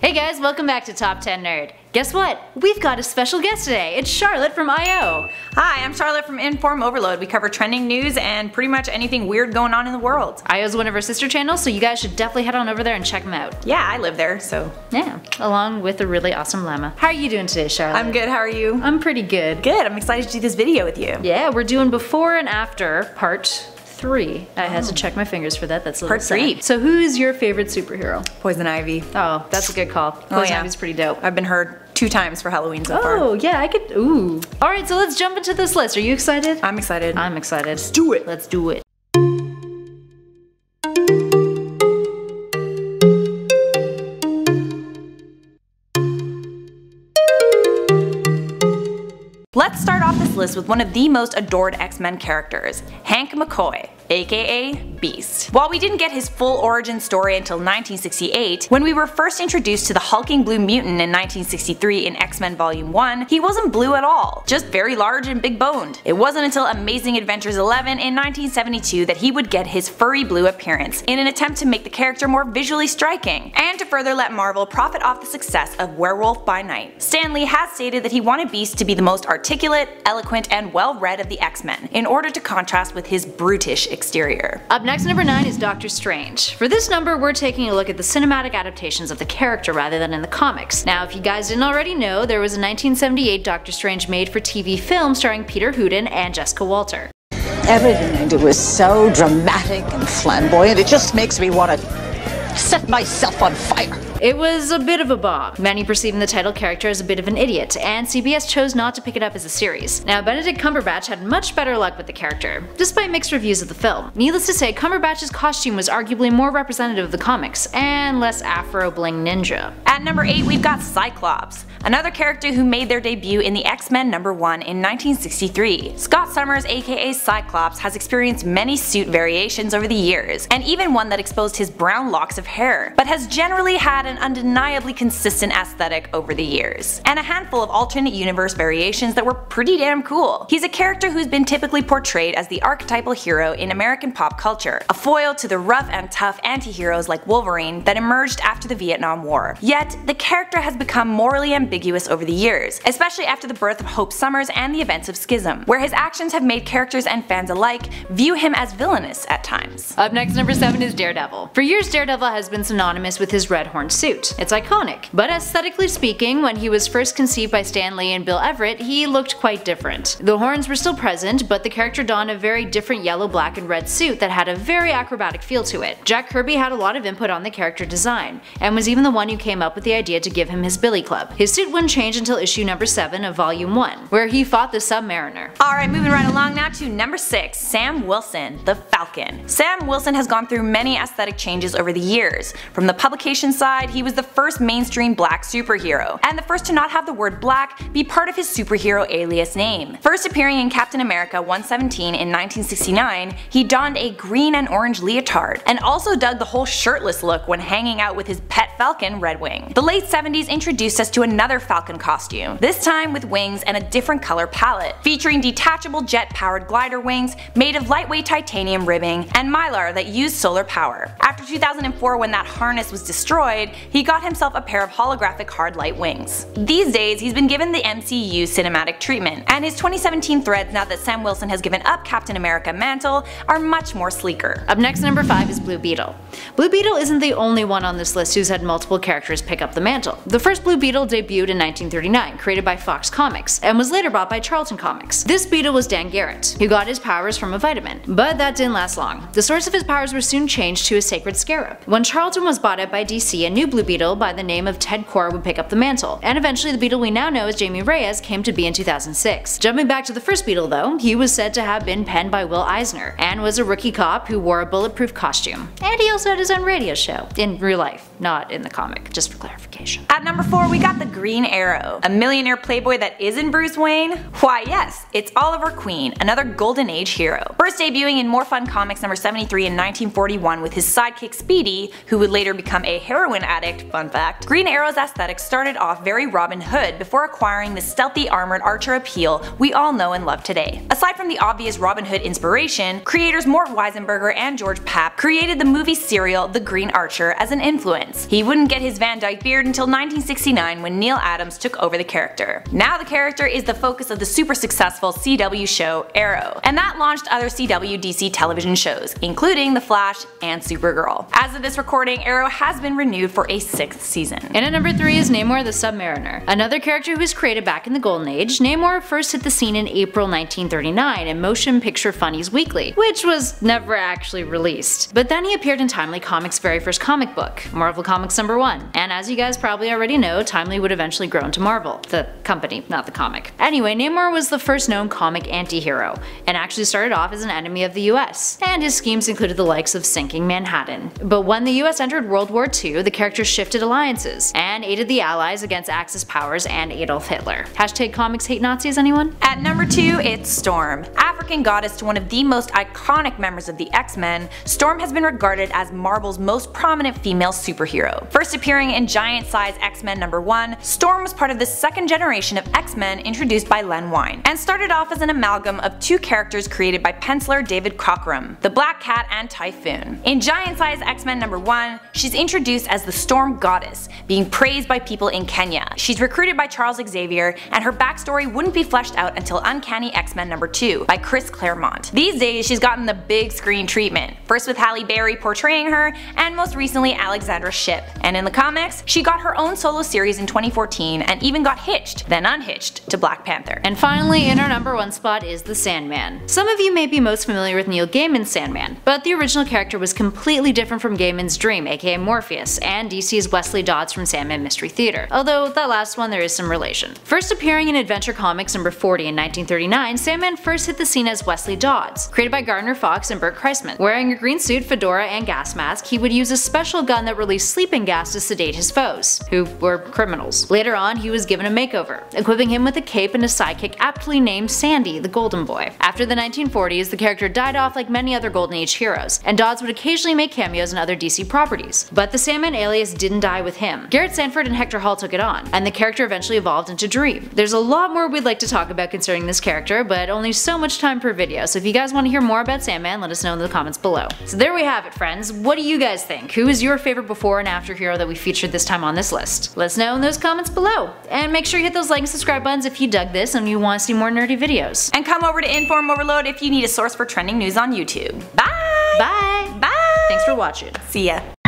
Hey guys, welcome back to Top 10 Nerd. Guess what? We've got a special guest today. It's Charlotte from I.O. Hi, I'm Charlotte from Inform Overload. We cover trending news and pretty much anything weird going on in the world. I.O. is one of our sister channels, so you guys should definitely head on over there and check them out. Yeah, I live there, so. Yeah, along with a really awesome llama. How are you doing today, Charlotte? I'm good, how are you? I'm pretty good. Good, I'm excited to do this video with you. Yeah, we're doing before and after part 3. I had to check my fingers for that. That's a little Part 3. sad. So who's your favorite superhero? Poison Ivy. Oh, that's a good call. Poison Ivy's pretty dope. I've been heard 2 times for Halloween so far. Oh, yeah, I could, ooh. Alright, so let's jump into this list. Are you excited? I'm excited. I'm excited. Let's do it. Let's do it. Let's start off this list with one of the most adored X-Men characters, Hank McCoy, aka Beast. While we didn't get his full origin story until 1968, when we were first introduced to the hulking blue mutant in 1963 in X-Men Volume 1, he wasn't blue at all, just very large and big boned. It wasn't until Amazing Adventures 11 in 1972 that he would get his furry blue appearance in an attempt to make the character more visually striking, and to further let Marvel profit off the success of Werewolf by Night. Stan Lee has stated that he wanted Beast to be the most articulate, eloquent, and well-read of the X-Men, in order to contrast with his brutish exterior. Up next, number 9 is Doctor Strange. For this number, we're taking a look at the cinematic adaptations of the character rather than in the comics. Now, if you guys didn't already know, there was a 1978 Doctor Strange made-for-TV film starring Peter Houden and Jessica Walter. Everything I do is so dramatic and flamboyant, it just makes me want to set myself on fire. It was a bit of a bomb, many perceiving the title character as a bit of an idiot, and CBS chose not to pick it up as a series. Now, Benedict Cumberbatch had much better luck with the character, despite mixed reviews of the film. Needless to say, Cumberbatch's costume was arguably more representative of the comics, and less Afro-bling ninja. At number 8, we've got Cyclops, another character who made their debut in the X-Men #1 in 1963. Scott Summers, aka Cyclops, has experienced many suit variations over the years, and even one that exposed his brown locks of hair, but has generally had an undeniably consistent aesthetic over the years, and a handful of alternate universe variations that were pretty damn cool. He's a character who's been typically portrayed as the archetypal hero in American pop culture, a foil to the rough and tough anti-heroes like Wolverine that emerged after the Vietnam War. Yet, the character has become morally ambiguous over the years, especially after the birth of Hope Summers and the events of Schism, where his actions have made characters and fans alike view him as villainous at times. Up next, number 7 is Daredevil. For years, Daredevil has been synonymous with his red horn suit. It's iconic, but aesthetically speaking, when he was first conceived by Stan Lee and Bill Everett, he looked quite different. The horns were still present, but the character donned a very different yellow, black, and red suit that had a very acrobatic feel to it. Jack Kirby had a lot of input on the character design, and was even the one who came up with the idea to give him his Billy Club. His suit wouldn't change until issue number 7 of Volume 1, where he fought the Submariner. Alright, moving right along now to number 6, Sam Wilson, the Falcon. Sam Wilson has gone through many aesthetic changes over the years. From the publication side, he was the first mainstream black superhero, and the first to not have the word black be part of his superhero alias name. First appearing in Captain America 117 in 1969, he donned a green and orange leotard, and also dug the whole shirtless look when hanging out with his pet falcon, Redwing. The late 70s introduced us to another Falcon costume, this time with wings and a different color palette, featuring detachable jet-powered glider wings made of lightweight titanium ribbing and mylar that used solar power. After 2004, when that harness was destroyed, he got himself a pair of holographic hard light wings. These days, he's been given the MCU cinematic treatment, and his 2017 threads now that Sam Wilson has given up Captain America mantle are much more sleeker. Up next, number 5 is Blue Beetle. Blue Beetle isn't the only one on this list who's had multiple characters pick up the mantle. The first Blue Beetle debuted in 1939, created by Fox Comics, and was later bought by Charlton Comics. This Beetle was Dan Garrett, who got his powers from a vitamin, but that didn't last long. The source of his powers were soon changed to a sacred scarab. When Charlton was bought out by DC, a new Blue Beetle by the name of Ted Kord would pick up the mantle, and eventually the Beetle we now know as Jamie Reyes came to be in 2006. Jumping back to the first Beetle though, he was said to have been penned by Will Eisner, and was a rookie cop who wore a bulletproof costume. And he also had his own radio show, in real life, not in the comic, just for clarification. At number 4, we got the Green Arrow, a millionaire playboy that isn't Bruce Wayne? Why yes, it's Oliver Queen, another Golden Age hero. First debuting in More Fun Comics number 73 in 1941 with his sidekick Speedy, Lee, who would later become a heroin addict, fun fact, Green Arrow's aesthetic started off very Robin Hood before acquiring the stealthy armored archer appeal we all know and love today. Aside from the obvious Robin Hood inspiration, creators Mort Weisenberger and George Papp created the movie serial The Green Archer as an influence. He wouldn't get his Van Dyke beard until 1969 when Neil Adams took over the character. Now the character is the focus of the super successful CW show Arrow, and that launched other CW DC television shows, including The Flash and Supergirl. As of this recording, Arrow has been renewed for a 6th season. And at number 3 is Namor the Submariner. Another character who was created back in the Golden Age, Namor first hit the scene in April 1939 in Motion Picture Funnies Weekly, which was never actually released. But then he appeared in Timely Comics' very first comic book, Marvel Comics #1. And as you guys probably already know, Timely would eventually grow into Marvel, the company, not the comic. Anyway, Namor was the first known comic anti-hero, and actually started off as an enemy of the US, and his schemes included the likes of sinking Manhattan. But when the US entered World War II, the character shifted alliances, and aided the Allies against Axis powers and Adolf Hitler. Hashtag comics hate Nazis, anyone? At number 2, it's Storm. African goddess to one of the most iconic members of the X-Men, Storm has been regarded as Marvel's most prominent female superhero. First appearing in Giant Size X-Men #1, Storm was part of the second generation of X-Men introduced by Len Wein, and started off as an amalgam of two characters created by penciler David Cockrum, the Black Cat and Typhoon. In Giant Size X-Men #1, she's introduced as the Storm Goddess, being praised by people in Kenya. She's recruited by Charles Xavier, and her backstory wouldn't be fleshed out until Uncanny X-Men #2 by Chris Claremont. These days she's gotten the big screen treatment, first with Halle Berry portraying her, and most recently Alexandra Shipp. And in the comics, she got her own solo series in 2014 and even got hitched, then unhitched, to Black Panther. And finally, in our number 1 spot is the Sandman. Some of you may be most familiar with Neil Gaiman's Sandman, but the original character was completely different from Gaiman's Dream, aka Morpheus, and DC's Wesley Dodds from Sandman Mystery Theater, although that last one there is some relation. First appearing in Adventure Comics #40 in 1939, Sandman first hit the scene as Wesley Dodds, created by Gardner Fox and Burt Kreisman. Wearing a green suit, fedora, and gas mask, he would use a special gun that released sleeping gas to sedate his foes, who were criminals. Later on, he was given a makeover, equipping him with a cape and a sidekick aptly named Sandy, the Golden Boy. After the 1940s, the character died off like many other Golden Age heroes, and Dodds would occasionally make cameos in other DC properties. But the Sandman alias didn't die with him. Garrett Sanford and Hector Hall took it on, and the character eventually evolved into Dream. There's a lot more we'd like to talk about concerning this character, but only so much time per video, so if you guys want to hear more about Sandman, let us know in the comments below. So there we have it, friends. What do you guys think? Who is your favorite before and after hero that we featured this time on this list? Let us know in those comments below. And make sure you hit those like and subscribe buttons if you dug this and you want to see more nerdy videos. And come over to Inform Overload if you need a source for trending news on YouTube. Bye! Bye! Bye! Thanks for watching. See ya.